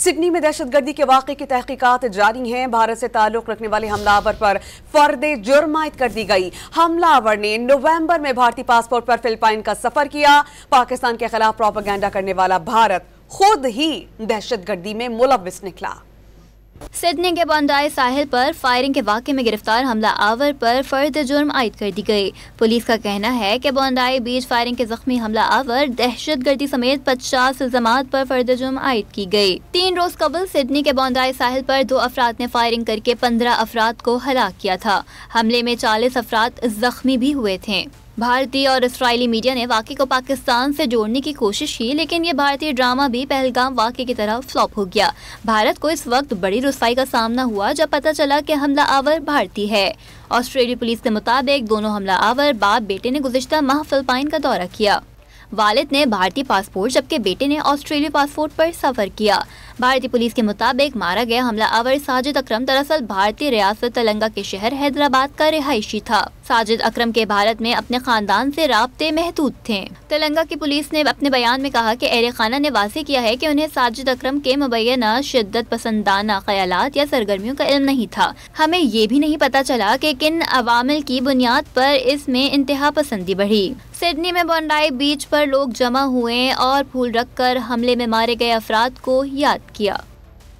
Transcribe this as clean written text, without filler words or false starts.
Sydney میں دہشت گردی کے واقعے کی تحقیقات جاری ہیں۔ بھارت سے تعلق رکھنے والے حملہ آور پر فرد جرم عائد کر دی گئی۔ حملہ آور نے نومبر میں بھارتی پاسپورٹ پر فلپائن کا سفر کیا۔ پاکستان کے خلاف پروپیگنڈا کرنے والا بھارت خود ہی دہشت گردی میں ملوث نکلا۔ سڈنی کے بونڈائی ساحل پر فائرنگ کے واقعے میں گرفتار حملہ آور پر فرد جرم عائد کر دی گئی۔ پولیس کا کہنا ہے کہ بونڈائی بیچ فائرنگ کے زخمی حملہ آور دہشت گردی سمیت 50 الزامات پر فرد جرم عائد کی گئی۔ 3 روز قبل سڈنی کے بونڈائی ساحل پر 2 افراد نے فائرنگ کر کے 15 افراد کو ہلاک کیا تھا۔ حملے میں 40 افراد زخمی بھی ہوئے تھے۔ بھارتی اور اسرائیلی میڈیا نے واقعے کو پاکستان سے جوڑنے کی کوشش کی، لیکن یہ بھارتی ڈرامہ بھی پہلگام واقعے کی طرح فلاپ ہو گیا۔ بھارت کو اس وقت بڑی رسوائی کا سامنا ہوا جب پتہ چلا کہ حملہ آور بھارتی ہے۔ آسٹریلی پولیس کے مطابق دونوں حملہ آور باپ بیٹے نے گزشتہ ماہ فلپائن کا دورہ کیا۔ والد نے بھارتی پاسپورٹ جبکہ بیٹے نے آسٹریلی پاسپورٹ پر سفر کیا۔ بھارتی پولیس کے مطابق مارا گیا حملہ آور ساجد اکرم دراصل بھارتی ریاست تلنگانہ کے شہر حیدرآباد کا رہائشی تھا۔ ساجد اکرم کے بھارت میں اپنے خاندان سے رابطے محدود تھے۔ تلنگانہ کی پولیس نے اپنے بیان میں کہا کہ اہل خانہ نے واضح کیا ہے کہ انہیں ساجد اکرم کے مبینہ شدت پسندانہ خیالات یا سرگرمیوں کا علم نہیں تھا۔ ہمیں یہ بھی نہیں پتہ چلا کہ کن عوامل کی بنیاد پر اس میں انتہا پسندی بڑھی۔ سڈنی میں بونڈائی بیچ پر لوگ جمع ہوئے اور پھول رکھ کر حملے میں مارے گئے افراد کو یاد کیا۔